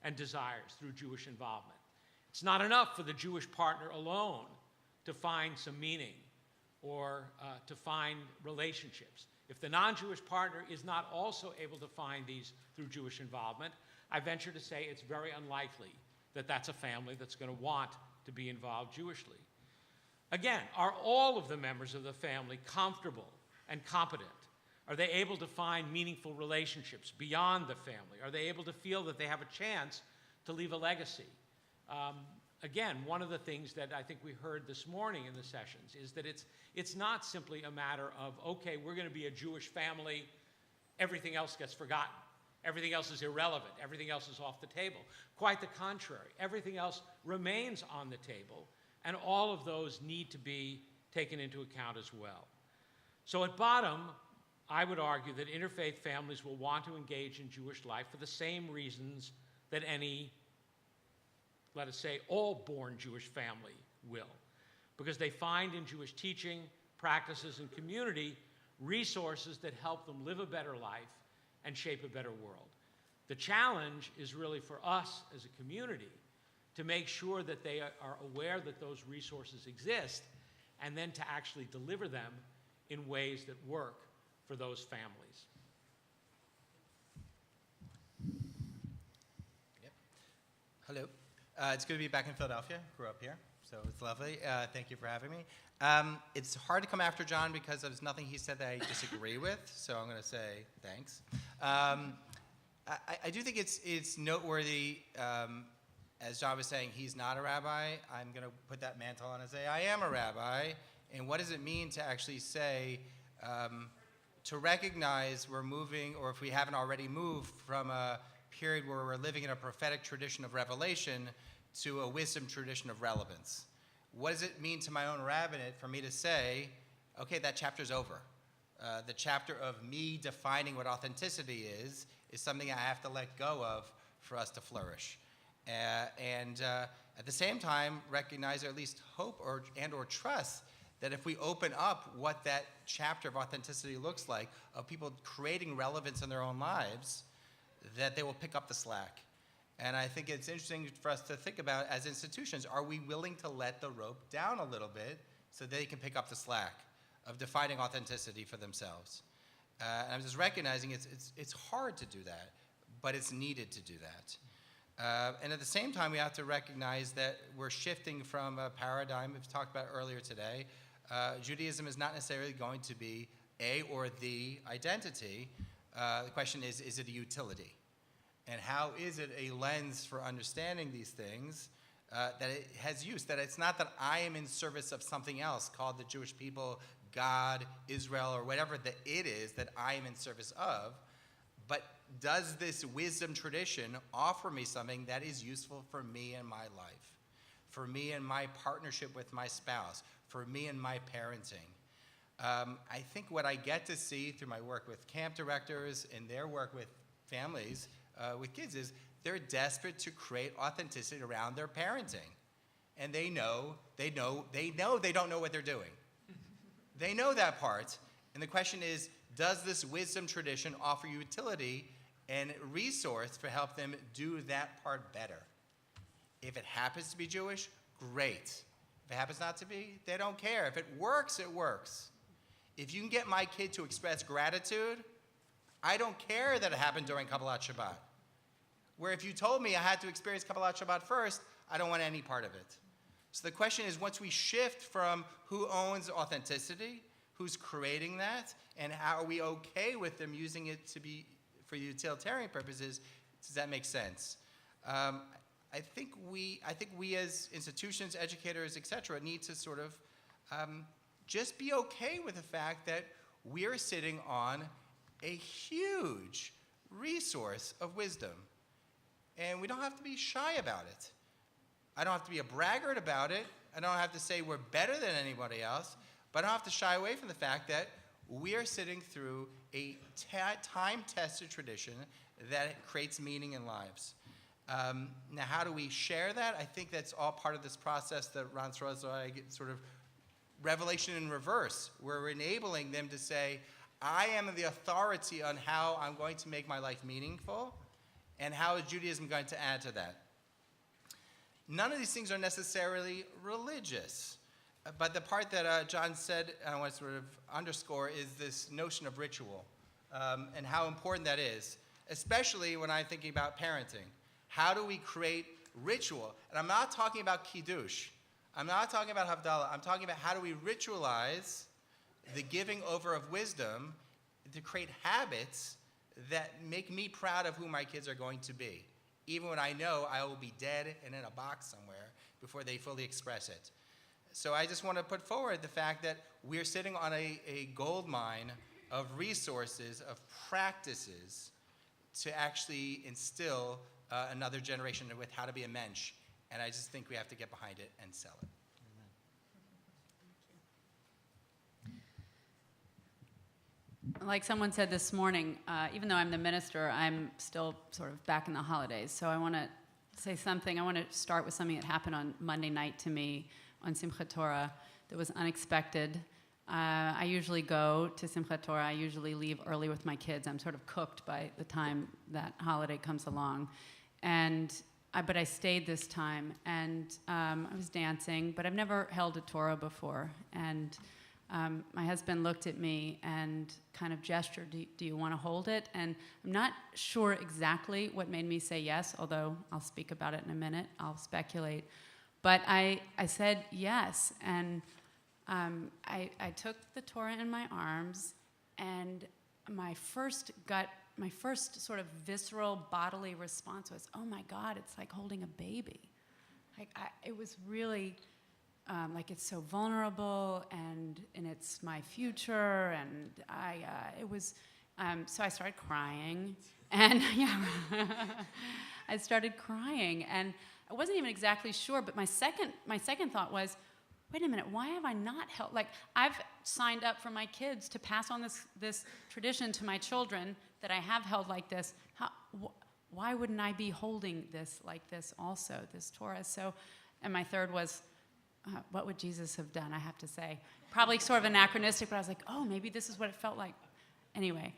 and desires through Jewish involvement. It's not enough for the Jewish partner alone to find some meaning or to find relationships. If the non-Jewish partner is not also able to find these through Jewish involvement, I venture to say it's very unlikely that that's a family that's going to want to be involved Jewishly. Again, are all of the members of the family comfortable and competent? Are they able to find meaningful relationships beyond the family? Are they able to feel that they have a chance to leave a legacy? Again, one of the things that I think we heard this morning in the sessions is that it's not simply a matter of, okay, we're going to be a Jewish family, everything else gets forgotten. Everything else is irrelevant. Everything else is off the table. Quite the contrary. Everything else remains on the table, and all of those need to be taken into account as well. So at bottom, I would argue that interfaith families will want to engage in Jewish life for the same reasons that any, let us say, all born Jewish family will. Because they find in Jewish teaching, practices, and community resources that help them live a better life and shape a better world. The challenge is really for us as a community to make sure that they are aware that those resources exist and then to actually deliver them in ways that work for those families. Yep. Hello. It's good to be back in Philadelphia. Grew up here, so it's lovely. Thank you for having me. It's hard to come after John because there's nothing he said that I disagree with, so I'm going to say thanks. I do think it's noteworthy, as John was saying, he's not a rabbi. I'm going to put that mantle on and say, I am a rabbi. And what does it mean to actually say, to recognize we're moving, or if we haven't already moved, from a period where we're living in a prophetic tradition of revelation to a wisdom tradition of relevance? What does it mean to my own rabbinate for me to say, okay, that chapter's over? The chapter of me defining what authenticity is something I have to let go of for us to flourish. And at the same time, recognize, or at least hope or trust, that if we open up what that chapter of authenticity looks like, of people creating relevance in their own lives, that they will pick up the slack. And I think it's interesting for us to think about, as institutions, are we willing to let the rope down a little bit so they can pick up the slack of defining authenticity for themselves? And I'm just recognizing it's hard to do that, but it's needed to do that. And at the same time, we have to recognize that we're shifting from a paradigm we've talked about earlier today. Judaism is not necessarily going to be a or the identity. The question is it a utility? And how is it a lens for understanding these things that it has use? That it's not that I am in service of something else called the Jewish people, God, Israel, or whatever that it is that I am in service of, but does this wisdom tradition offer me something that is useful for me and my life, for me and my partnership with my spouse, for me and my parenting? I think what I get to see through my work with camp directors and their work with families, with kids, is they're desperate to create authenticity around their parenting. And they know they don't know what they're doing. They know that part. And the question is, does this wisdom tradition offer utility and resource to help them do that part better? If it happens to be Jewish, great. If it happens not to be, they don't care. If it works, it works. If you can get my kid to express gratitude, I don't care that it happened during Kabbalat Shabbat. Where if you told me I had to experience Kabbalat Shabbat first, I don't want any part of it. So the question is, once we shift from who owns authenticity, who's creating that, and how are we okay with them using it to be for utilitarian purposes, does that make sense? I think we as institutions, educators, et cetera, need to sort of just be okay with the fact that we're sitting on a huge resource of wisdom. And we don't have to be shy about it. I don't have to be a braggart about it. I don't have to say we're better than anybody else, but I don't have to shy away from the fact that we are sitting through a time-tested tradition that creates meaning in lives. Now, how do we share that? I think that's all part of this process that Ron Sorozo and I get sort of revelation in reverse, where we're enabling them to say, I am the authority on how I'm going to make my life meaningful, And how is Judaism going to add to that? None of these things are necessarily religious. But the part that John said, I want to sort of underscore, is this notion of ritual and how important that is, especially when I'm thinking about parenting. How do we create ritual? And I'm not talking about Kiddush. I'm not talking about Havdalah. I'm talking about how do we ritualize the giving over of wisdom to create habits that make me proud of who my kids are going to be, even when I know I will be dead and in a box somewhere before they fully express it. So I just want to put forward the fact that we're sitting on a gold mine of resources, of practices to actually instill another generation with how to be a mensch. And I just think we have to get behind it and sell it. Like someone said this morning, even though I'm the minister, I'm still sort of back in the holidays. So I want to say something. I want to start with something that happened on Monday night to me on Simchat Torah that was unexpected. I usually go to Simchat Torah. I usually leave early with my kids. I'm sort of cooked by the time that holiday comes along. But I stayed this time, and I was dancing, but I've never held a Torah before. And my husband looked at me and kind of gestured, do you want to hold it? And I'm not sure exactly what made me say yes, although I'll speak about it in a minute. I'll speculate. But I said yes, and I took the Torah in my arms, and my first sort of visceral bodily response was, oh my God, it's like holding a baby. It was really like it's so vulnerable, and it's my future, and so I started crying, and I started crying, and I wasn't even exactly sure, but my second thought was, wait a minute, why have I not held, like I've signed up for my kids to pass on this tradition to my children that I have held like this. Why wouldn't I be holding this like this also, this Torah? So, and my third was, what would Jesus have done, I have to say. Probably sort of anachronistic, but I was like, oh, maybe this is what it felt like. Anyway,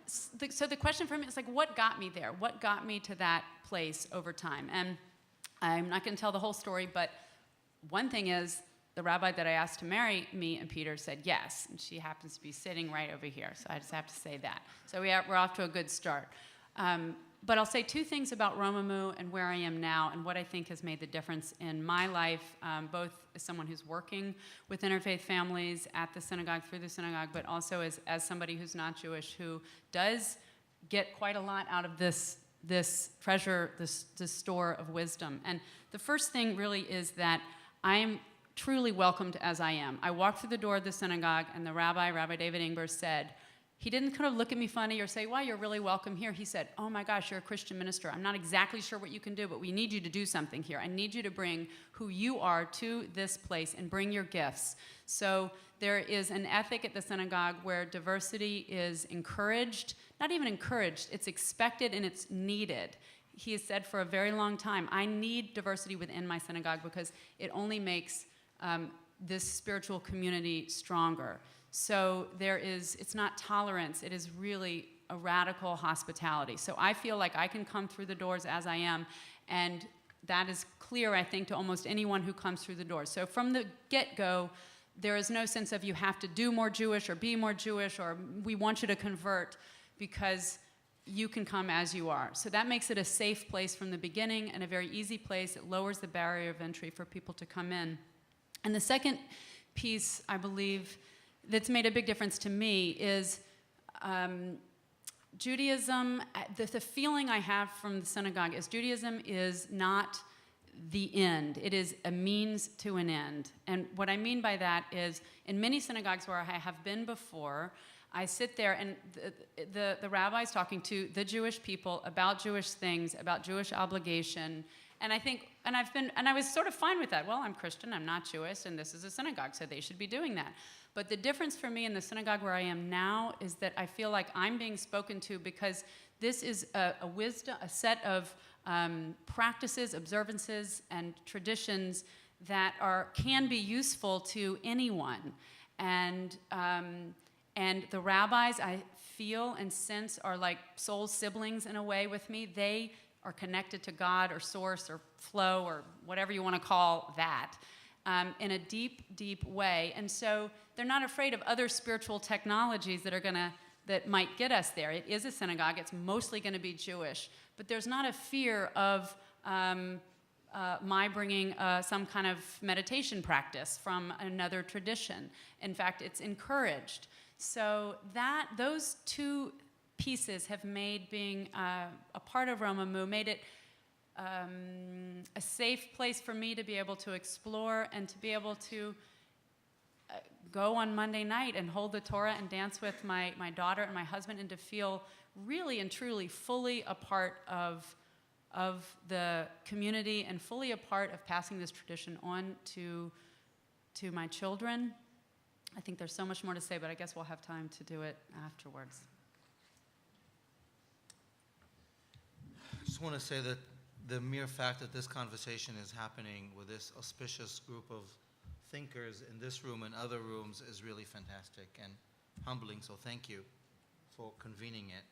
so the question for me is like, what got me there? What got me to that place over time? And I'm not going to tell the whole story, but one thing is, the rabbi that I asked to marry me and Peter said yes, and she happens to be sitting right over here, so I just have to say that. So we're off to a good start. But I'll say two things about Romemu and where I am now and what I think has made the difference in my life, both as someone who's working with interfaith families at the synagogue, through the synagogue, but also as somebody who's not Jewish, who does get quite a lot out of this treasure, this store of wisdom. And the first thing really is that I am truly welcomed as I am. I walked through the door of the synagogue, and the Rabbi David Ingber, said, he didn't kind of look at me funny or say, well, you're really welcome here. He said, oh my gosh, you're a Christian minister. I'm not exactly sure what you can do, but we need you to do something here. I need you to bring who you are to this place and bring your gifts. So there is an ethic at the synagogue where diversity is encouraged, not even encouraged, it's expected and it's needed. He has said for a very long time, I need diversity within my synagogue because it only makes this spiritual community stronger. So it's not tolerance, it is really a radical hospitality. So I feel like I can come through the doors as I am, and that is clear, I think, to almost anyone who comes through the doors. So from the get-go, there is no sense of you have to do more Jewish or be more Jewish or we want you to convert, because you can come as you are. So that makes it a safe place from the beginning and a very easy place. It lowers the barrier of entry for people to come in. And the second piece, I believe, that's made a big difference to me is Judaism. The feeling I have from the synagogue is Judaism is not the end. It is a means to an end. And what I mean by that is, in many synagogues where I have been before, I sit there and the rabbi's talking to the Jewish people about Jewish things, about Jewish obligation. And I was sort of fine with that. Well, I'm Christian, I'm not Jewish, and this is a synagogue, so they should be doing that. But the difference for me in the synagogue where I am now is that I feel like I'm being spoken to because this is a wisdom, a set of practices, observances, and traditions that can be useful to anyone. And the rabbis, I feel and sense are like soul siblings in a way with me. They are connected to God or source or flow or whatever you want to call that in a deep, deep way. And so they're not afraid of other spiritual technologies that might get us there. It is a synagogue. It's mostly going to be Jewish. But there's not a fear of my bringing some kind of meditation practice from another tradition. In fact, it's encouraged. So those two pieces have made being a part of Romemu, made it a safe place for me to be able to explore and to be able to go on Monday night and hold the Torah and dance with my daughter and my husband, and to feel really and truly fully a part of the community and fully a part of passing this tradition on to my children. I think there's so much more to say, but I guess we'll have time to do it afterwards. I just want to say that the mere fact that this conversation is happening with this auspicious group of thinkers in this room and other rooms is really fantastic and humbling, so thank you for convening it.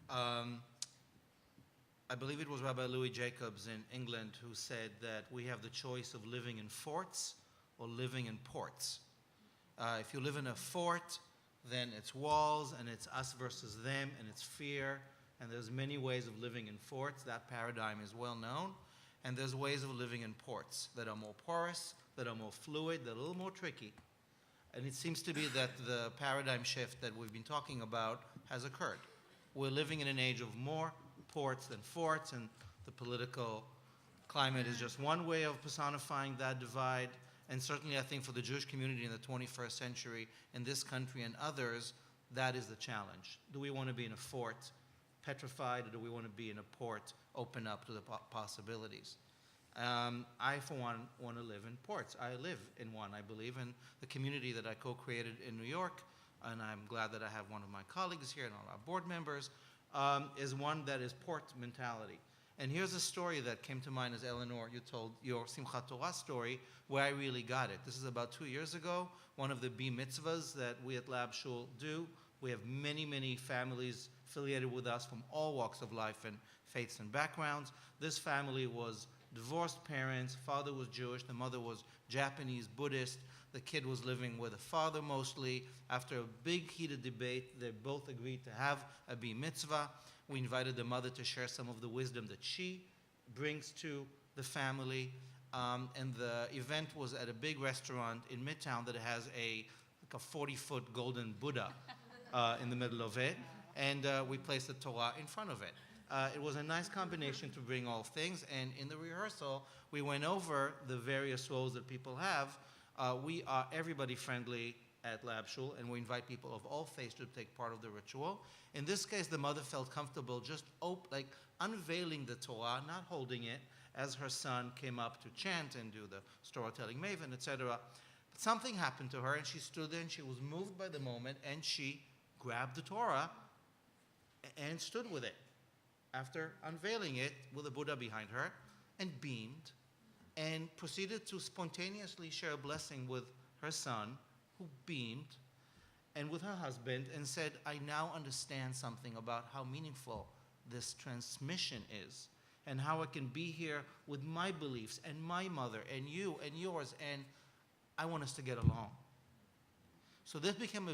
I believe it was Rabbi Louis Jacobs in England who said that we have the choice of living in forts or living in ports. If you live in a fort, then it's walls and it's us versus them and it's fear, and there's many ways of living in forts. That paradigm is well known. And there's ways of living in ports that are more porous, that are more fluid, that are a little more tricky. And it seems to be that the paradigm shift that we've been talking about has occurred. We're living in an age of more ports than forts, and the political climate is just one way of personifying that divide. And certainly I think for the Jewish community in the 21st century, in this country and others, that is the challenge. Do we want to be in a fort, petrified, or do we want to be in a port, open up to the possibilities? I, for one, want to live in ports. I live in one, I believe, and the community that I co-created in New York, and I'm glad that I have one of my colleagues here and all our board members, is one that is port mentality. And here's a story that came to mind as Eleanor, you told your Simchat Torah story, where I really got it. This is about 2 years ago, one of the Bi Mitzvahs that we at Lab Shul do. We have many, many families affiliated with us from all walks of life and faiths and backgrounds. This family was divorced parents. Father was Jewish, the mother was Japanese, Buddhist. The kid was living with a father mostly. After a big heated debate, they both agreed to have a Bi Mitzvah. We invited the mother to share some of the wisdom that she brings to the family. And the event was at a big restaurant in Midtown that has like a 40-foot golden Buddha in the middle of it. And we placed the Torah in front of it. It was a nice combination to bring all things. And in the rehearsal, we went over the various roles that people have. We are everybody friendly at Lab Shul, and we invite people of all faiths to take part of the ritual. In this case, the mother felt comfortable just unveiling the Torah, not holding it, as her son came up to chant and do the storytelling maven, etc. But something happened to her, and she stood there, and she was moved by the moment, and she grabbed the Torah and stood with it after unveiling it with a Buddha behind her, and beamed, and proceeded to spontaneously share a blessing with her son, who beamed, and with her husband, and said, I now understand something about how meaningful this transmission is, and how I can be here with my beliefs, and my mother, and you, and yours, and I want us to get along. So this became a